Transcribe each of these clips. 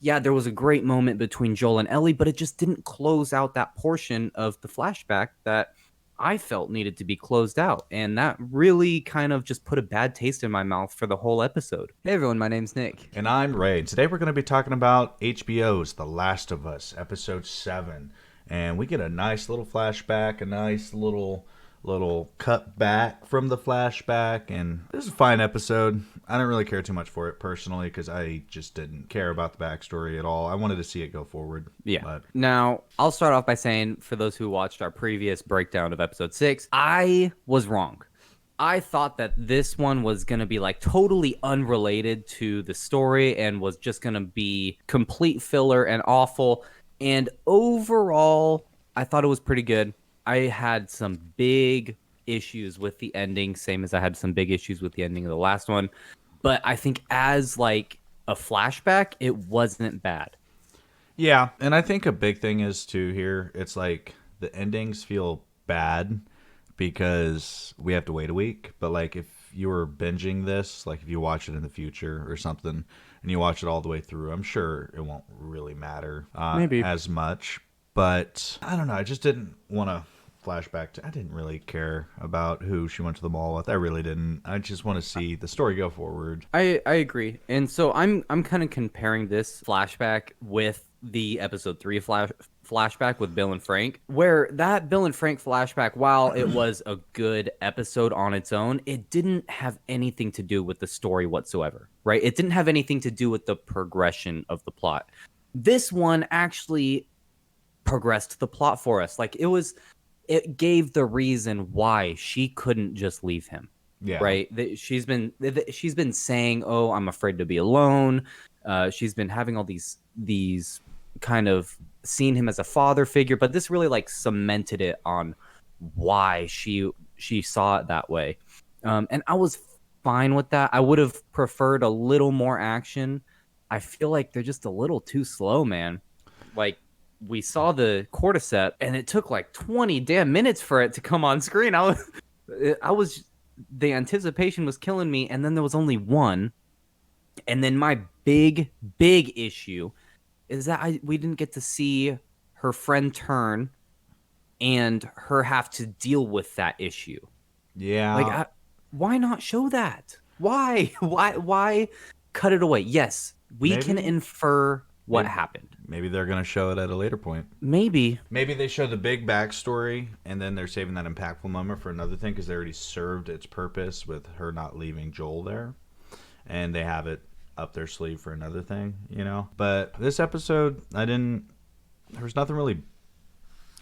yeah, there was a great moment between Joel and Ellie, but it just didn't close out that portion of the flashback that I felt needed to be closed out. And that really kind of just put a bad taste in my mouth for the whole episode. Hey everyone, my name's Nick. And I'm Ray. Today we're going to be talking about HBO's The Last of Us, episode 7. And we get a nice little flashback, a nice little cut back from the flashback, and this is a fine episode. I didn't really care too much for it personally because I just didn't care about the backstory at all. I wanted to see it go forward. Yeah. But Now, I'll start off by saying, for those who watched our previous breakdown of episode 6, I was wrong. I thought that this one was going to be like totally unrelated to the story and was just going to be complete filler and awful. And overall, I thought it was pretty good. I had some big issues with the ending, same as I had some big issues with the ending of the last one. But I think as like a flashback, it wasn't bad. yeah, and I think a big thing is too here, it's like the endings feel bad because we have to wait a week. But like if you were binging this, like if you watch it in the future or something and you watch it all the way through, I'm sure it won't really matter Maybe. as much. But I don't know. I just didn't want to flashback to. I didn't really care about who she went to the mall with. I really didn't. I just want to see the story go forward. I agree. And so I'm kind of comparing this flashback with the episode 3 flashback with Bill and Frank, where that Bill and Frank flashback, while it was a good episode on its own, it didn't have anything to do with the story whatsoever, right? It didn't have anything to do with the progression of the plot. This one actually progressed the plot for us. Like it gave the reason why she couldn't just leave him, Yeah. right? She's been saying, "Oh, I'm afraid to be alone." She's been having all these kind of seeing him as a father figure, but this really like cemented it on why she saw it that way. And I was fine with that. I would have preferred a little more action. I feel like they're just a little too slow, man. Like we saw the cordyceps and it took like 20 damn minutes for it to come on screen. I was the anticipation was killing me, and then there was only one. And then my big issue is that we didn't get to see her friend turn and her have to deal with that issue. Like, Yeah. why not show that? Why? Why cut it away? Yes, we can Maybe. infer what Maybe. happened. Maybe they're gonna show it at a later point. Maybe. Maybe they show the big backstory and then they're saving that impactful moment for another thing because they already served its purpose with her not leaving Joel there, and they have it up their sleeve for another thing, you know. But this episode, I didn't. There was nothing really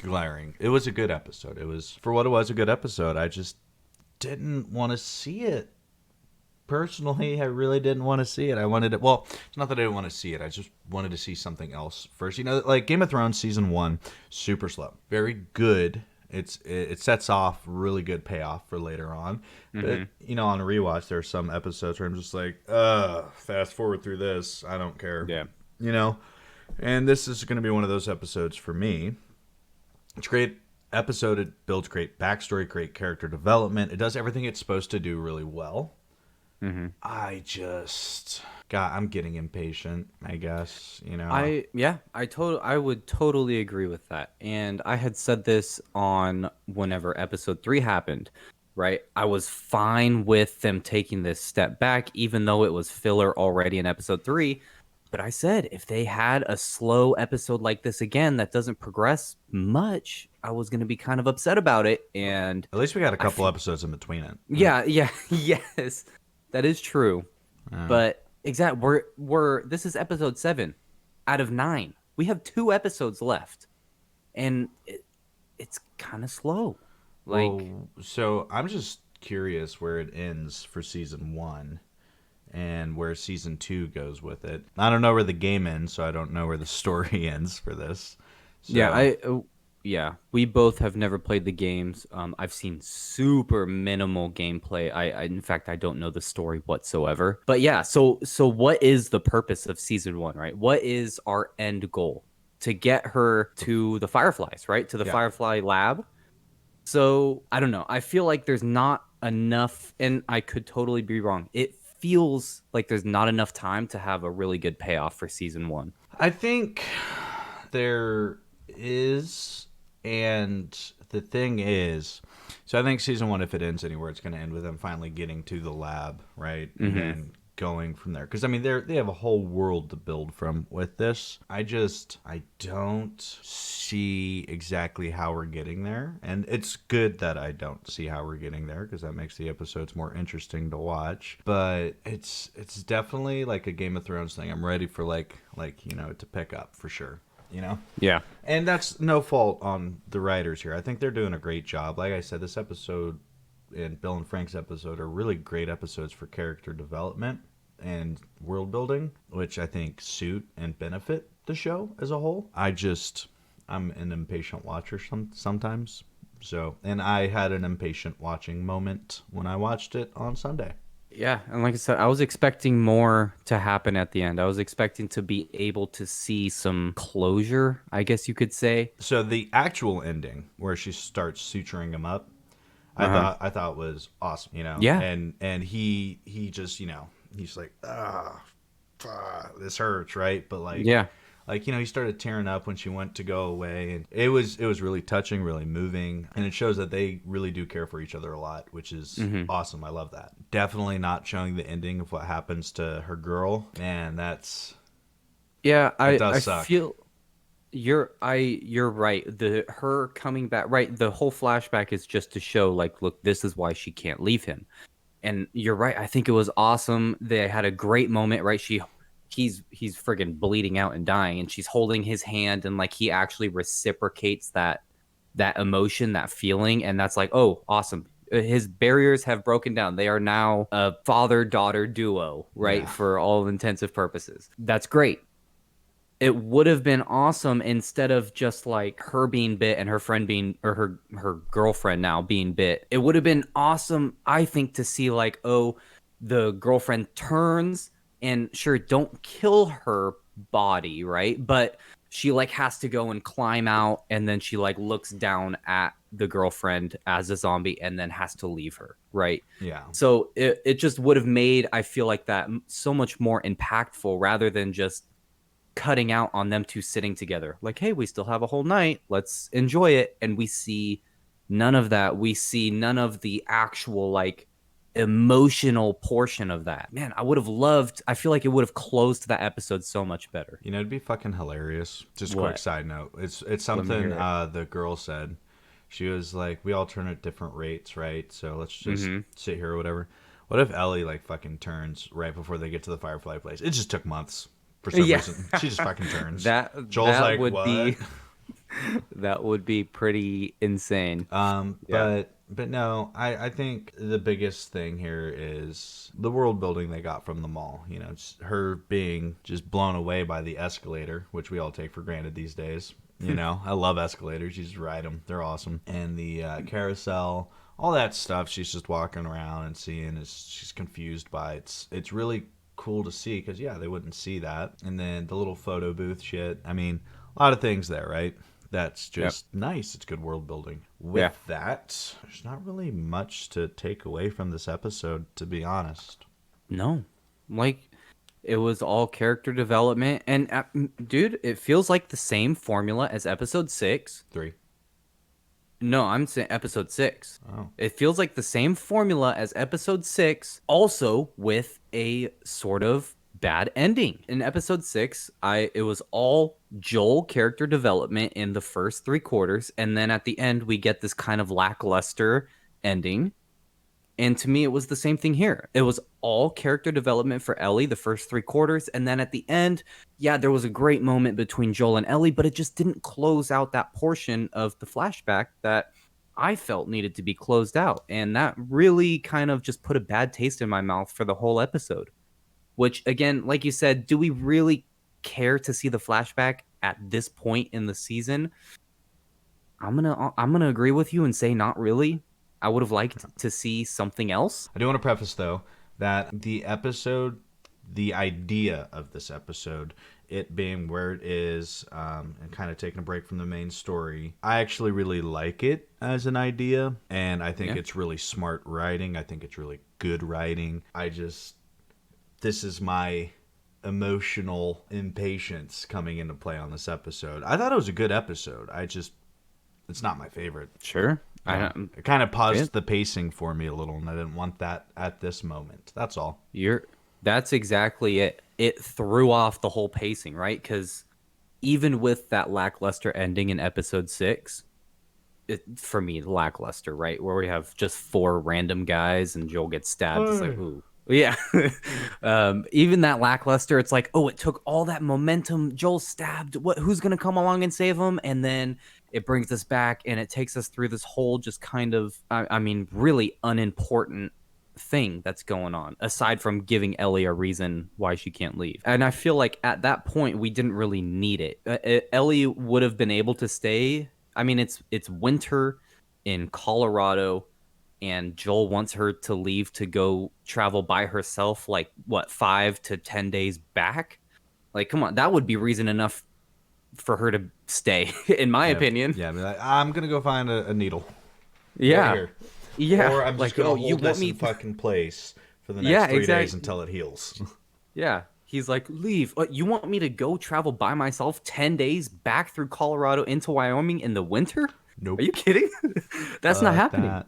glaring. It was a good episode. It was for what it was a good episode. I just didn't want to see it. Personally, I really didn't want to see it. I wanted it. Well, it's not that I didn't want to see it. I just wanted to see something else first. You know, like Game of Thrones season 1, super slow, very good. It sets off really good payoff for later on. Mm-hmm. But you know, on a rewatch, there are some episodes where I'm just like, fast forward through this. I don't care. Yeah. You know, and this is going to be one of those episodes for me. It's a great episode. It builds great backstory, great character development. It does everything it's supposed to do really well. Mm-hmm. I just God, I'm getting impatient, I guess, you know. I would totally agree with that. And I had said this on whenever episode 3 happened, right? I was fine with them taking this step back even though it was filler already in episode 3, but I said if they had a slow episode like this again that doesn't progress much, I was going to be kind of upset about it. And At least we got a I couple f- episodes in between it. yeah, yes. That is true. Uh, But exact we're this is episode 7 out of 9. We have 2 episodes left, and it's kind of slow. Like, well, so I'm just curious where it ends for season 1 and where season 2 goes with it. I don't know where the game ends, so I don't know where the story ends for this. yeah, So, yeah, we both have never played the games. I've seen super minimal gameplay. In fact, I don't know the story whatsoever. But yeah, so what is the purpose of season 1, right? What is our end goal? To get her to the Fireflies, right? To the yeah. Firefly lab. So I don't know. I feel like there's not enough, and I could totally be wrong. It feels like there's not enough time to have a really good payoff for season 1. I think there is, and the thing is, so I think season one, if it ends anywhere, it's going to end with them finally getting to the lab, right, and Mm-hmm. then going from there. Because I mean, they have a whole world to build from with this. I don't see exactly how we're getting there, and it's good that I don't see how we're getting there because that makes the episodes more interesting to watch. But it's definitely like a Game of Thrones thing. I'm ready for like to pick up for sure. You know. Yeah. And that's no fault on the writers here. I think they're doing a great job. Like I said, this episode and Bill and Frank's episode are really great episodes for character development and world building, which I think suit and benefit the show as a whole. I'm an impatient watcher sometimes. So, and I had an impatient watching moment when I watched it on Sunday. Yeah, and like I said, I was expecting more to happen at the end. I was expecting to be able to see some closure, I guess you could say. So the actual ending where she starts suturing him up, Uh-huh. I thought was awesome, Yeah. and he just he's like this hurts, right? But Yeah. he started tearing up when she went to go away, and it was really touching, really moving, and it shows that they really do care for each other a lot, which is Hmm. awesome. I love that. Definitely not showing the ending of what happens to her girl, man. Yeah, That I does suck. feel you're right. The her coming back, right, the whole flashback is just to show like, look, this is why she can't leave him. And you're right. I think it was awesome. They had a great moment, right? He's friggin' bleeding out and dying, and she's holding his hand, and like he actually reciprocates that emotion, that feeling, and that's like, oh, awesome. His barriers have broken down. They are now a father-daughter duo, right? Yeah. For all intensive purposes. That's great. It would have been awesome instead of just like her being bit and her friend being or her girlfriend now being bit. It would have been awesome, I think, to see like, oh, the girlfriend turns and sure, don't kill her body, right? But she like has to go and climb out, and then she like looks down at the girlfriend as a zombie and then has to leave her, right? Yeah. So it just would have made, I feel like, that so much more impactful rather than just cutting out on them two sitting together. Like, hey, we still have a whole night. Let's enjoy it. And we see none of that. We see none of the actual like emotional portion of that. Man, I would have loved, I feel like it would have closed that episode so much better. It'd be fucking hilarious. Just quick What? side note. It's Let me something hear it. the girl said. She was like, "We all turn at different rates, right? So let's just Mm-hmm. sit here or whatever." What if Ellie like fucking turns right before they get to the Firefly place? It just took months for some Yeah. reason. She just fucking turns. that Joel's that like, would "What?" be that would be pretty insane. Yeah. But no, I think the biggest thing here is the world building they got from the mall. It's her being just blown away by the escalator, which we all take for granted these days. I love escalators. You just ride them; they're awesome. And the carousel, all that stuff. She's just walking around and seeing. She's confused by it's really cool to see because yeah, they wouldn't see that. And then the little photo booth shit. I mean, a lot of things there, right? That's Yep. just nice. It's good world building. Yeah. With that, there's not really much to take away from this episode, to be honest. No. Like, it was all character development. And, dude, it feels like the same formula as episode 6. 3. No, I'm saying episode 6. Oh. It feels like the same formula as episode 6, also with a sort of bad ending. In episode 6, it was all Joel character development in the first 3 quarters, and then at the end we get this kind of lackluster ending. And to me, it was the same thing here. It was all character development for Ellie the first 3 quarters. And then at the end, yeah, there was a great moment between Joel and Ellie, but it just didn't close out that portion of the flashback that I felt needed to be closed out. And that really kind of just put a bad taste in my mouth for the whole episode. Which, again, like you said, do we really care to see the flashback at this point in the season? I'm gonna agree with you and say not really. I would have liked to see something else. I do want to preface, though, that the idea of this episode, it being where it is and kind of taking a break from the main story, I actually really like it as an idea. And I think Yeah. it's really smart writing. I think it's really good writing. This is my emotional impatience coming into play on this episode. I thought it was a good episode. It's not my favorite. Sure. Yeah. I It kind of paused it, the pacing for me a little, and I didn't want that at this moment. That's all. you're that's exactly it. It threw off the whole pacing, right? Because even with that lackluster ending in episode 6, for me, lackluster, right? Where we have just 4 random guys and Joel gets stabbed. It's like, ooh. Yeah. Even that lackluster, it's like, oh, it took all that momentum. Joel stabbed. Who's gonna come along and save him? And then it brings us back and it takes us through this whole just kind of I mean, really unimportant thing that's going on, aside from giving Ellie a reason why she can't leave. And I feel like at that point we didn't really need it. Ellie would have been able to stay. I mean, it's winter in Colorado, and Joel wants her to leave to go travel by herself, like what, 5 to 10 days back. Like, come on, that would be reason enough for her to stay, in my Yeah, opinion. yeah. I mean, I'm gonna go find a needle. Right Yeah, here. yeah. Or I'm just Like, gonna oh, hold you want this me? in fucking place for the Yeah, next 3 days exactly. until it heals. Yeah. He's like, leave. What, you want me to go travel by myself 10 days back through Colorado into Wyoming in the winter? Are you Nope. kidding? That's not happening. That.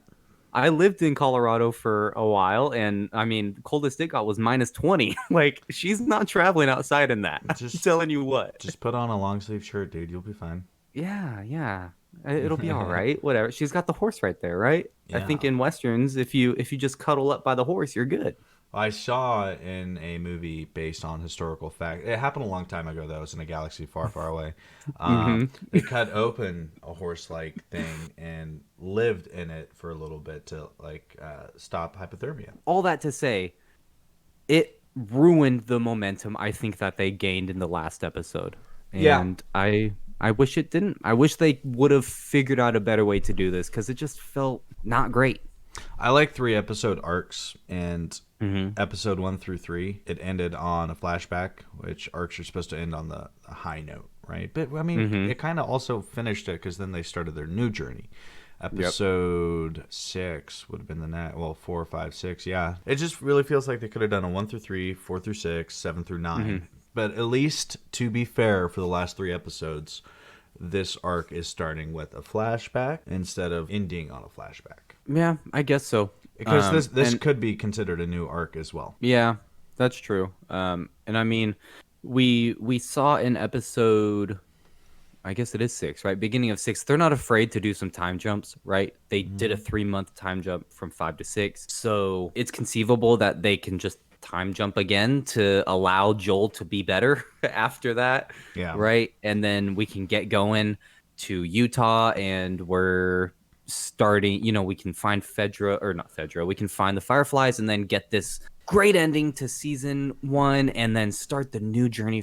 I lived in Colorado for a while, and I mean, the coldest it got was -20. Like, she's not traveling outside in that. I'm Just telling you what. just put on a long sleeve shirt, dude. You'll be fine. Yeah, yeah. It'll be all right. Whatever. She's got the horse right there, right? I think Yeah. in westerns, if you just cuddle up by the horse, you're good. I saw in a movie based on historical fact. It happened a long time ago, though. It was in a galaxy far, far away. Hmm. They cut open a horse-like thing and lived in it for a little bit to stop hypothermia. All that to say, it ruined the momentum I think that they gained in the last episode. Yeah. And I wish it didn't. I wish they would have figured out a better way to do this, because it just felt not great. I like 3 episode arcs, and Hmm. episode 1 through 3, it ended on a flashback, which arcs are supposed to end on the high note, right? But I mean, Hmm. it kind of also finished it because then they started their new journey. Episode 6 would have been the next. Well, 4, 5, 6. Yeah, it just really feels like they could have done a 1 through 3, 4 through 6, 7 through 9. But at least, to be fair, for the last 3 episodes, this arc is starting with a flashback instead of ending on a flashback. Yeah, I guess so. Because this And could be considered a new arc as well. yeah, that's true. And I mean, we saw in episode, I guess it is 6, right? Beginning of 6, they're not afraid to do some time jumps, right? They did a 3-month time jump from 5 to 6, so it's conceivable that they can just time jump again to allow Joel to be better after that, Yeah. right? And then we can get going to Utah, and we're starting, we can find Fedra, or not Fedra, we can find the Fireflies, and then get this great ending to season 1, and then start the new journey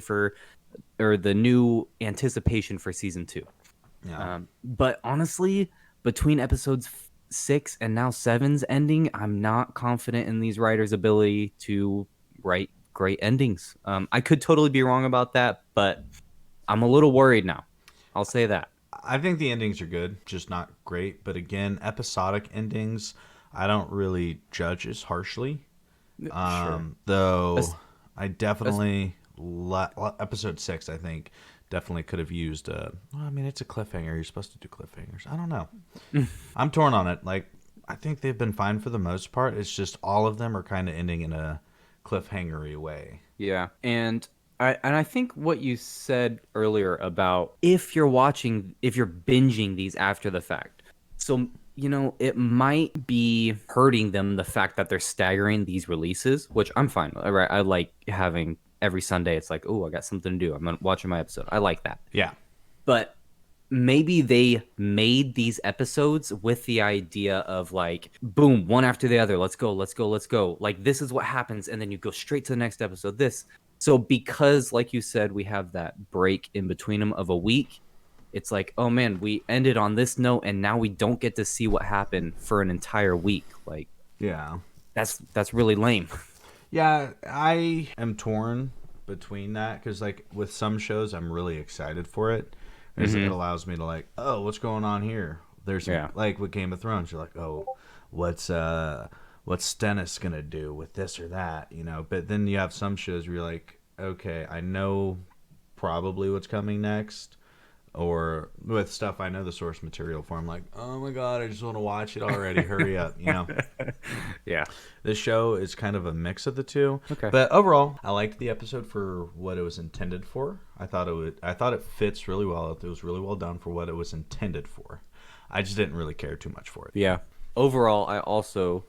or the new anticipation for season 2. Yeah. But honestly, between episodes 6 and now 7's ending, I'm not confident in these writers' ability to write great endings. I could totally be wrong about that, but I'm a little worried now. I'll say that. I think the endings are good, just not great. But again, episodic endings, I don't really judge as harshly. Though Es- I definitely episode 6, I think, definitely could have used. Well, I mean, it's a cliffhanger. You're supposed to do cliffhangers. I don't know. I'm torn on it. Like, I think they've been fine for the most part. It's just all of them are kind of ending in a cliffhangery way. Yeah, and I think what you said earlier about if you're binging these after the fact, so it might be hurting them, the fact that they're staggering these releases, which I'm fine with. Right, I like having every Sunday. It's like, oh, I got something to do. I'm watching my episode. I like that. Yeah. But maybe they made these episodes with the idea of like, boom, one after the other. Let's go, let's go, let's go. Like, this is what happens. And then you go straight to the next episode. So because, like you said, we have that break in between them of a week, it's like, oh man, we ended on this note and now we don't get to see what happened for an entire week. Like, Yeah. that's really lame. Yeah, I am torn between that because, like, with some shows, I'm really excited for it. Because it allows me to, like, oh, what's going on here? There's Yeah. like with Game of Thrones, you're like, oh, what's Stennis gonna do with this or that, But then you have some shows where you're like, okay, I know probably what's coming next. Or with stuff I know the source material for, I'm like, oh my god, I just want to watch it already. Hurry up, you know. Yeah. This show is kind of a mix of the two. Okay. But overall, I liked the episode for what it was intended for. I thought it fits really well. It was really well done for what it was intended for. I just didn't really care too much for it. Yeah. Overall, I also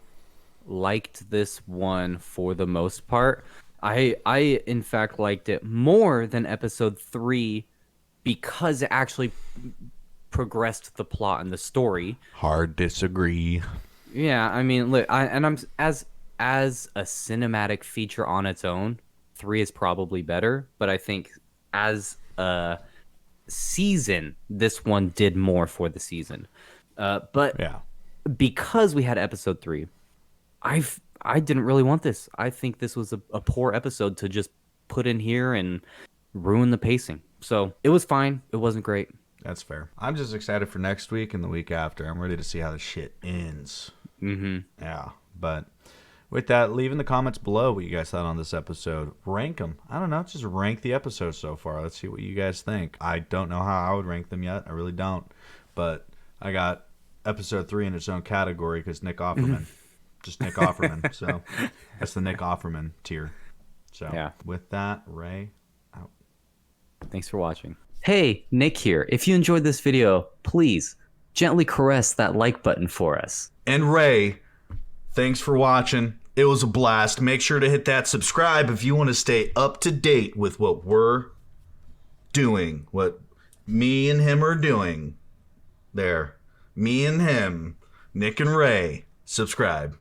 liked this one for the most part. I in fact liked it more than episode 3 because it actually progressed the plot and the story. Hard disagree. Yeah, I mean, look, I'm as a cinematic feature on its own, 3 is probably better, but I think as a season, this one did more for the season. But Yeah. because we had episode 3, I didn't really want this. I think this was a poor episode to just put in here and ruin the pacing. So it was fine. It wasn't great. That's fair. I'm just excited for next week and the week after. I'm ready to see how the shit ends. Mm-hmm. Yeah. But with that, leave in the comments below what you guys thought on this episode. Rank them. I don't know. Just rank the episodes so far. Let's see what you guys think. I don't know how I would rank them yet. I really don't. But I got episode 3 in its own category because Nick Offerman. Just Nick Offerman. So that's the Nick Offerman tier. So Yeah. with that, Ray, out. Thanks for watching. Hey, Nick here. If you enjoyed this video, please gently caress that like button for us. And Ray, thanks for watching. It was a blast. Make sure to hit that subscribe if you want to stay up to date with what we're doing, what me and him are doing. There. Me and him, Nick and Ray. Subscribe.